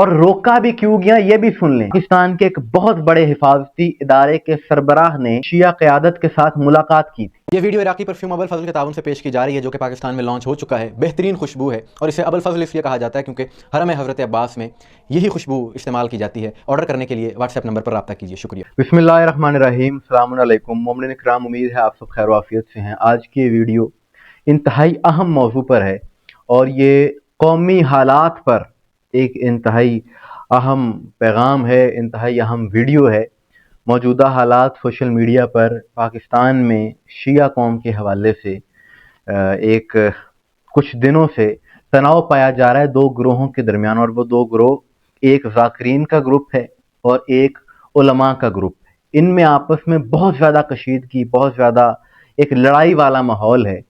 اور रोका भी क्यों गया ये भी सुन लें। पाकिस्तान के एक बहुत बड़े हिफाजती इदारे के सरबराह ने शिया क़यादत के साथ मुलाकात की थी। ये वीडियो इराकी परफ्यूम अबुल फजल के ताउन से पेश की जा रही है, जो कि पाकिस्तान में लॉन्च हो चुका है। बेहतरीन खुशबू है और इसे अबुल फजल इसलिए कहा जाता है क्योंकि हरम हज़रत अब्बास में यही खुशबू इस्तेमाल की जाती है। ऑर्डर करने के लिए व्हाट्सएप नंबर पर रब्ता कीजिए। शुक्रिया। बिस्मिल्लाहिर्रहमानिर्रहीम, अस्सलाम वालेकुम मोमिन इकराम, उम्मीद है आप सब खैर वाफियत से हैं। आज की वीडियो इंतहाई अहम मौजू पर है और ये कौमी हालात पर एक इंतहाई अहम पैगाम है, इंतहाई अहम वीडियो है। मौजूदा हालात सोशल मीडिया पर पाकिस्तान में शिया कौम के हवाले से एक कुछ दिनों से तनाव पाया जा रहा है दो ग्रोहों के दरमियान, और वो दो ग्रोह एक ज़ाकिरीन का ग्रुप है और एक उलमा का ग्रुप है। इनमें आपस में बहुत ज़्यादा कशीदगी, बहुत ज़्यादा एक लड़ाई वाला माहौल है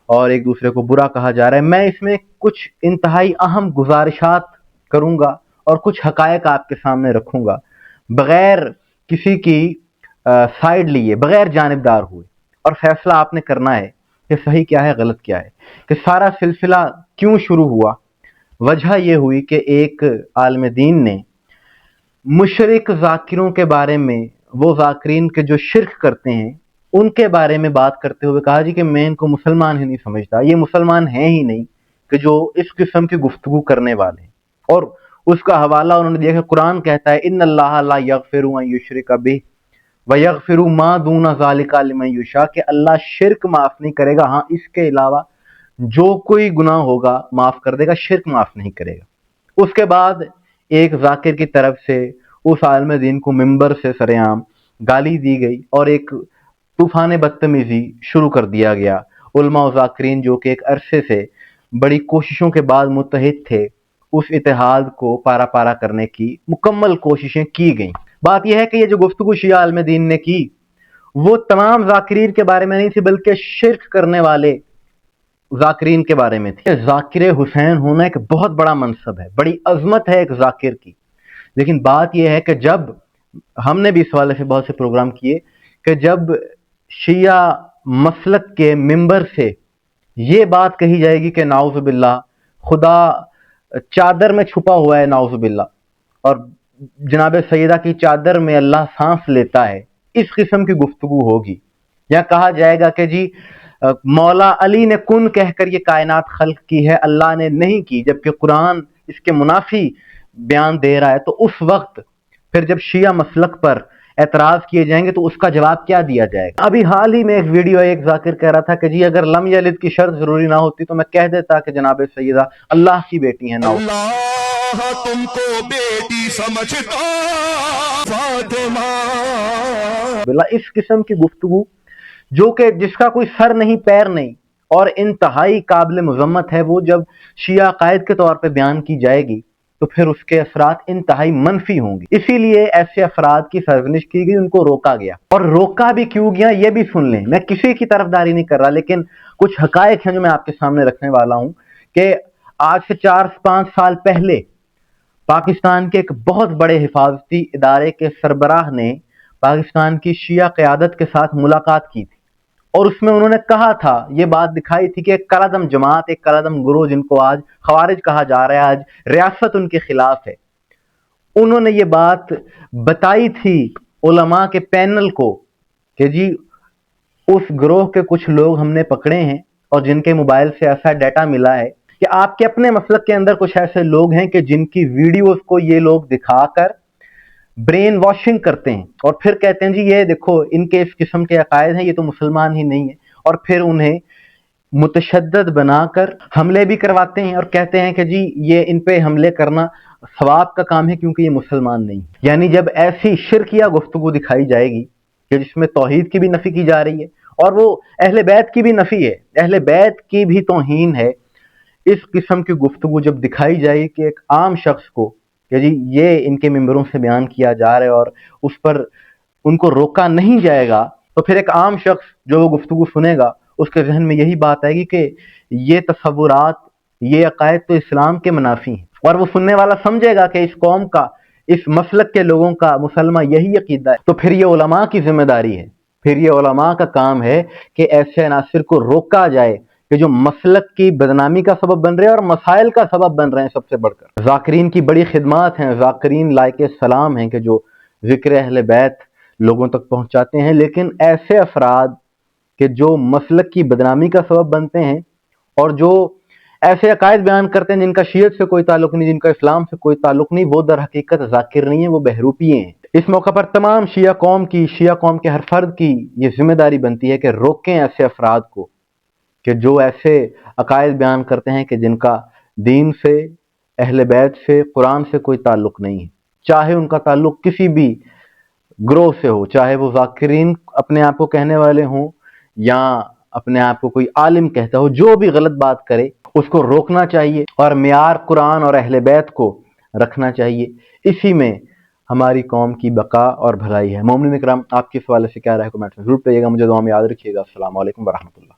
और एक दूसरे को बुरा कहा जा रहा है। मैं इसमें कुछ इंतहाई अहम गुजारिशात करूँगा और कुछ हकायक आपके सामने रखूँगा, बग़ैर किसी की साइड लिए, बग़ैर जानिबदार हुए, और फैसला आपने करना है कि सही क्या है गलत क्या है, कि सारा सिलसिला क्यों शुरू हुआ। वजह यह हुई कि एक आलिम दीन ने मुशरिक ज़ाकिरों के बारे में, वो ज़ाकिरीन के जो शिर्क करते हैं उनके बारे में बात करते हुए कहा जी कि मैं इनको मुसलमान ही नहीं समझता, ये मुसलमान हैं ही नहीं कि जो इस किस्म की गुफ्तगू करने वाले हैं। और उसका हवाला उन्होंने दिया कि कुरान कहता है इन्नल्लाह ला यग़फ़िरु अन युश्रिका बिही व यग़फ़िरु मा दूना ज़ालिका लिमन यशा, कि अल्लाह शिर्क माफ़ नहीं करेगा, हाँ इसके अलावा जो कोई गुनाह होगा माफ़ कर देगा, शिर्क माफ़ नहीं करेगा। उसके बाद एक ज़ाकिर की तरफ से उस आलिम दीन को मिंबर से सरेआम गाली दी गई और एक तूफ़ान बदतमीज़ी शुरू कर दिया गया। उलमा और ज़ाकिरीन जो कि एक अरसे से बड़ी कोशिशों के बाद मुत्तहिद थे, उस इत्तेहाद को पारा पारा करने की मुकम्मल कोशिशें की गईं। बात यह है कि ये जो गुफ्तगू शिया आलिम दीन ने की वो तमाम ज़ाकिरीन के बारे में नहीं थी, बल्कि शिर्क करने वाले ज़ाकिरीन के बारे में थी। ज़ाकिर हुसैन होना एक बहुत बड़ा मनसब है, बड़ी अजमत है एक ज़ाकिर की। लेकिन बात यह है कि जब हमने भी इस हवाले से बहुत से प्रोग्राम किए कि जब शिया मसलक के मिंबर से ये बात कही जाएगी कि नाउज़ु बिल्लाह खुदा चादर में छुपा हुआ है, नाउज़ु बिल्लाह, और जनाब सैयदा की चादर में अल्लाह सांस लेता है, इस किस्म की गुफ्तगू होगी। या कहा जाएगा कि जी मौला अली ने कुन कहकर ये कायनात खल्क की है, अल्लाह ने नहीं की, जबकि कुरान इसके मुनाफी बयान दे रहा है। तो उस वक्त फिर जब शिया मसलक पर एतराज़ किए जाएंगे तो उसका जवाब क्या दिया जाएगा। अभी हाल ही में एक वीडियो एक ज़ाकिर कह रहा था कि जी अगर लम यलिद की शर्त जरूरी ना होती तो मैं कह देता कि जनाब सैयदा अल्लाह की बेटी है। अल्लाह तुमको बेटी समझता फातिमा। इस किस्म की गुफ्तगू जो कि जिसका कोई सर नहीं पैर नहीं और इंतहाई काबिल मुज़म्मत है, वो जब शिया कायद के तौर पे बयान की जाएगी तो फिर उसके असरात इंतहाई मनफी होंगे। इसीलिए ऐसे अफराद की सरजनिश की गई, उनको रोका गया। और रोका भी क्यों गया ये भी सुन लें। मैं किसी की तरफदारी नहीं कर रहा, लेकिन कुछ हकायक हैं जो मैं आपके सामने रखने वाला हूं कि आज से 4-5 साल पहले पाकिस्तान के एक बहुत बड़े हिफाजती इदारे के सरबराह ने पाकिस्तान की शिया क़यादत के साथ मुलाकात की थी और उसमें उन्होंने कहा था, ये बात दिखाई थी कि एक कलादम जमात, एक कलादम गुरोह जिनको आज खवारिज कहा जा रहा है, आज रियासत उनके खिलाफ है, उन्होंने ये बात बताई थी उलमा के पैनल को कि जी उस ग्रोह के कुछ लोग हमने पकड़े हैं और जिनके मोबाइल से ऐसा डाटा मिला है कि आपके अपने मसलक के अंदर कुछ ऐसे लोग हैं कि जिनकी वीडियोस को ये लोग दिखाकर ब्रेन वॉशिंग करते हैं और फिर कहते हैं जी ये देखो इनके इस किस्म के अकायद हैं, ये तो मुसलमान ही नहीं है, और फिर उन्हें मुतशद्दद बनाकर हमले भी करवाते हैं और कहते हैं कि जी ये इन पे हमले करना सवाब का काम है क्योंकि ये मुसलमान नहीं। यानी जब ऐसी शिरकिया गुफ्तगू दिखाई जाएगी कि जिसमें तौहीद की भी नफी की जा रही है और वो अहले बैत की भी नफी है, अहले बैत की भी तौहीन है, इस किस्म की गुफ्तगू जब दिखाई जाए कि एक आम शख्स को कि जी ये इनके मेंबरों से बयान किया जा रहा है और उस पर उनको रोका नहीं जाएगा, तो फिर एक आम शख्स जो वो गुफ्तगू सुनेगा उसके जहन में यही बात आएगी कि ये तसव्वुरात, ये अकायद तो इस्लाम के मुनाफी हैं, और वो सुनने वाला समझेगा कि इस कौम का, इस मसलक के लोगों का मुसलमान यही अकीदा है। तो फिर ये उलमा की जिम्मेदारी है, फिर ये उलमा का काम है कि ऐसे अनासिर को रोका जाए کہ جو مسلک کی بدنامی کا سبب بن رہے ہیں اور مسائل کا سبب بن رہے ہیں سب سے بڑھ کر۔ ذاکرین کی بڑی خدمات ہیں، ذاکرین لائق سلام ہیں کہ جو ذکر اہل بیت لوگوں تک پہنچاتے ہیں، لیکن ایسے افراد کہ جو مسلک کی بدنامی کا سبب بنتے ہیں اور جو ایسے عقائد بیان کرتے ہیں جن کا شیعت سے کوئی تعلق نہیں، جن کا اسلام سے کوئی تعلق نہیں، وہ در حقیقت ذاکر نہیں ہیں، وہ بہروپیے ہیں۔ اس موقع پر تمام شیعہ قوم کے ہر فرد کی یہ ذمہ داری بنتی ہے کہ روکیں ایسے افراد کو کہ جو ایسے عقائد بیان کرتے ہیں کہ جن کا دین سے، اہل بیت سے، قرآن سے کوئی تعلق نہیں ہے، چاہے ان کا تعلق کسی بھی گروہ سے ہو، چاہے وہ ذاکرین اپنے آپ کو کہنے والے ہوں یا اپنے آپ کو کوئی عالم کہتا ہو، جو بھی غلط بات کرے اس کو روکنا چاہیے اور معیار قرآن اور اہل بیت کو رکھنا چاہیے۔ اسی میں ہماری قوم کی بقا اور بھلائی ہے۔ مومنین اکرام، آپ کے اس حوالے سے کیا رائے؟ کمنٹ میں ضرور کہیے گا، مجھے دعا میں یاد رکھیے گا۔ السلام علیکم ورحمۃ اللہ۔